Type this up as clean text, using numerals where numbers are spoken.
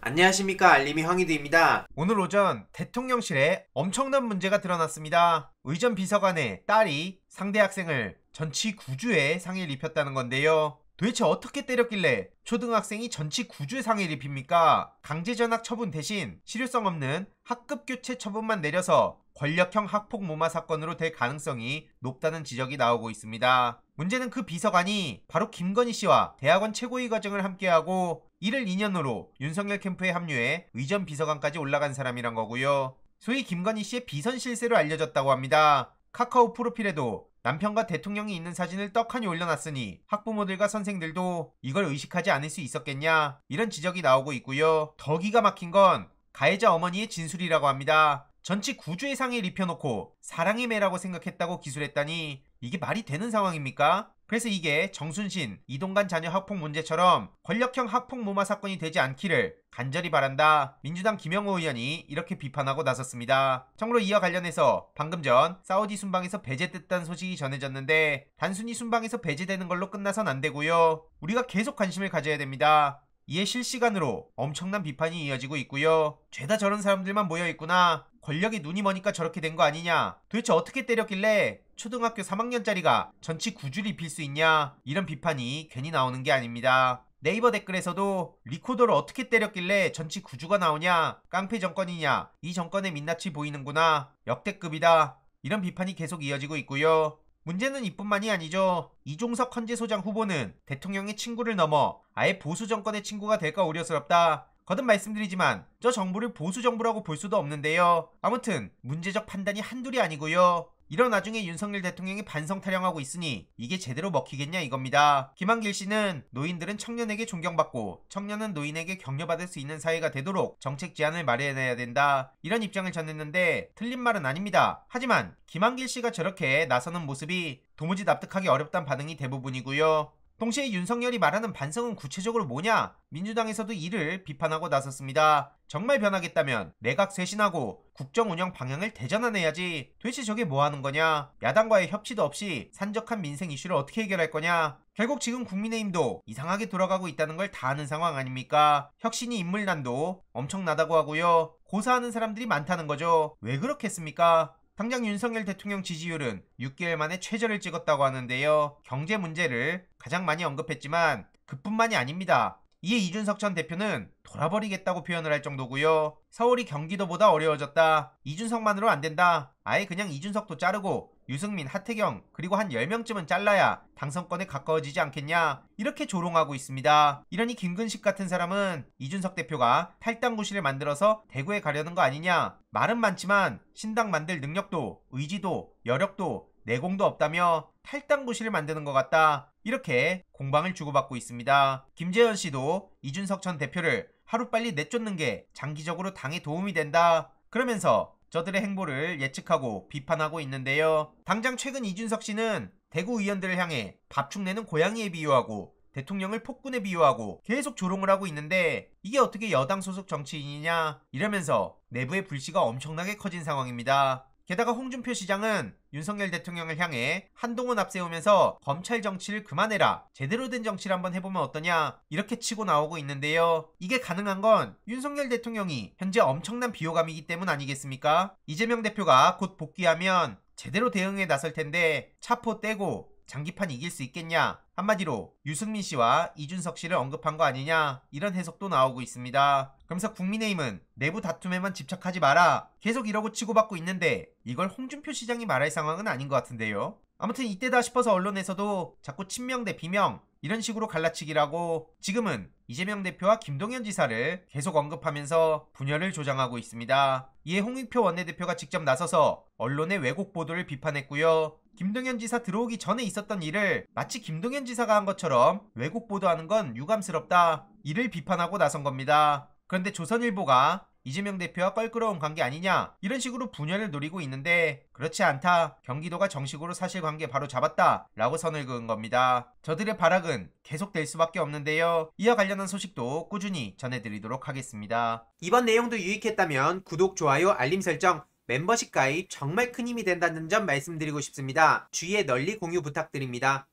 안녕하십니까, 알림이 황희두입니다. 오늘 오전 대통령실에 엄청난 문제가 드러났습니다. 의전 비서관의 딸이 상대 학생을 전치 9주에 상해를 입혔다는 건데요. 도대체 어떻게 때렸길래 초등학생이 전치 9주의 상해를 입힙니까? 강제전학 처분 대신 실효성 없는 학급 교체 처분만 내려서 권력형 학폭 무마 사건으로 될 가능성이 높다는 지적이 나오고 있습니다. 문제는 그 비서관이 바로 김건희 씨와 대학원 최고위 과정을 함께하고 이를 인연으로 윤석열 캠프에 합류해 의전 비서관까지 올라간 사람이란 거고요. 소위 김건희 씨의 비선 실세로 알려졌다고 합니다. 카카오 프로필에도 남편과 대통령이 있는 사진을 떡하니 올려놨으니 학부모들과 선생들도 이걸 의식하지 않을 수 있었겠냐, 이런 지적이 나오고 있고요. 더 기가 막힌 건 가해자 어머니의 진술이라고 합니다. 전치 9주의 상해를 입혀놓고 사랑의 매라고 생각했다고 기술했다니 이게 말이 되는 상황입니까? 그래서 이게 정순신, 이동관 자녀 학폭 문제처럼 권력형 학폭 무마 사건이 되지 않기를 간절히 바란다. 민주당 김영호 의원이 이렇게 비판하고 나섰습니다. 참고로 이와 관련해서 방금 전 사우디 순방에서 배제됐다는 소식이 전해졌는데 단순히 순방에서 배제되는 걸로 끝나선 안 되고요. 우리가 계속 관심을 가져야 됩니다. 이에 실시간으로 엄청난 비판이 이어지고 있고요. 죄다 저런 사람들만 모여있구나, 권력이 눈이 머니까 저렇게 된 거 아니냐, 도대체 어떻게 때렸길래 초등학교 3학년짜리가 전치 9주를 입힐 수 있냐, 이런 비판이 괜히 나오는 게 아닙니다. 네이버 댓글에서도 리코더를 어떻게 때렸길래 전치 9주가 나오냐, 깡패 정권이냐, 이 정권의 민낯이 보이는구나, 역대급이다, 이런 비판이 계속 이어지고 있고요. 문제는 이뿐만이 아니죠. 이종석 헌재소장 후보는 대통령의 친구를 넘어 아예 보수 정권의 친구가 될까 우려스럽다. 거듭 말씀드리지만 저 정부를 보수 정부라고 볼 수도 없는데요. 아무튼 문제적 판단이 한둘이 아니고요. 이런 와중에 윤석열 대통령이 반성 타령하고 있으니 이게 제대로 먹히겠냐 이겁니다. 김한길 씨는 노인들은 청년에게 존경받고 청년은 노인에게 격려받을 수 있는 사회가 되도록 정책 제안을 마련해야 된다, 이런 입장을 전했는데 틀린 말은 아닙니다. 하지만 김한길 씨가 저렇게 나서는 모습이 도무지 납득하기 어렵다는 반응이 대부분이고요. 동시에 윤석열이 말하는 반성은 구체적으로 뭐냐? 민주당에서도 이를 비판하고 나섰습니다. 정말 변하겠다면 내각 쇄신하고 국정 운영 방향을 대전환해야지. 도대체 저게 뭐 하는 거냐? 야당과의 협치도 없이 산적한 민생 이슈를 어떻게 해결할 거냐? 결국 지금 국민의힘도 이상하게 돌아가고 있다는 걸 다 아는 상황 아닙니까? 혁신이 인물난도 엄청나다고 하고요. 고사하는 사람들이 많다는 거죠. 왜 그렇겠습니까? 당장 윤석열 대통령 지지율은 6개월 만에 최저를 찍었다고 하는데요. 경제 문제를 가장 많이 언급했지만 그뿐만이 아닙니다. 이에 이준석 전 대표는 돌아버리겠다고 표현을 할 정도고요. 서울이 경기도보다 어려워졌다, 이준석만으로 안 된다, 아예 그냥 이준석도 자르고 유승민, 하태경 그리고 한 10명쯤은 잘라야 당선권에 가까워지지 않겠냐, 이렇게 조롱하고 있습니다. 이러니 김근식 같은 사람은 이준석 대표가 탈당구실을 만들어서 대구에 가려는 거 아니냐, 말은 많지만 신당 만들 능력도 의지도 여력도 내공도 없다며 탈당구실을 만드는 것 같다, 이렇게 공방을 주고받고 있습니다. 김재현 씨도 이준석 전 대표를 하루빨리 내쫓는 게 장기적으로 당에 도움이 된다 그러면서 저들의 행보를 예측하고 비판하고 있는데요. 당장 최근 이준석 씨는 대구 의원들을 향해 밥축 내는 고양이에 비유하고 대통령을 폭군에 비유하고 계속 조롱을 하고 있는데 이게 어떻게 여당 소속 정치인이냐, 이러면서 내부의 불씨가 엄청나게 커진 상황입니다. 게다가 홍준표 시장은 윤석열 대통령을 향해 한동훈 앞세우면서 검찰 정치를 그만해라, 제대로 된 정치를 한번 해보면 어떠냐, 이렇게 치고 나오고 있는데요. 이게 가능한 건 윤석열 대통령이 현재 엄청난 비호감이기 때문 아니겠습니까? 이재명 대표가 곧 복귀하면 제대로 대응에 나설 텐데 차포 떼고 장기판 이길 수 있겠냐, 한마디로 유승민 씨와 이준석 씨를 언급한 거 아니냐, 이런 해석도 나오고 있습니다. 그러면서 국민의힘은 내부 다툼에만 집착하지 마라, 계속 이러고 치고받고 있는데 이걸 홍준표 시장이 말할 상황은 아닌 것 같은데요. 아무튼 이때다 싶어서 언론에서도 자꾸 친명 대 비명 이런 식으로 갈라치기라고 지금은 이재명 대표와 김동연 지사를 계속 언급하면서 분열을 조장하고 있습니다. 이에 홍익표 원내대표가 직접 나서서 언론의 왜곡 보도를 비판했고요. 김동연 지사 들어오기 전에 있었던 일을 마치 김동연 지사가 한 것처럼 왜곡 보도하는 건 유감스럽다, 이를 비판하고 나선 겁니다. 그런데 조선일보가 이재명 대표와 껄끄러운 관계 아니냐, 이런 식으로 분열을 노리고 있는데 그렇지 않다, 경기도가 정식으로 사실관계 바로 잡았다 라고 선을 그은 겁니다. 저들의 발악은 계속될 수밖에 없는데요. 이와 관련한 소식도 꾸준히 전해드리도록 하겠습니다. 이번 내용도 유익했다면 구독, 좋아요, 알림 설정, 멤버십 가입 정말 큰 힘이 된다는 점 말씀드리고 싶습니다. 주위에 널리 공유 부탁드립니다.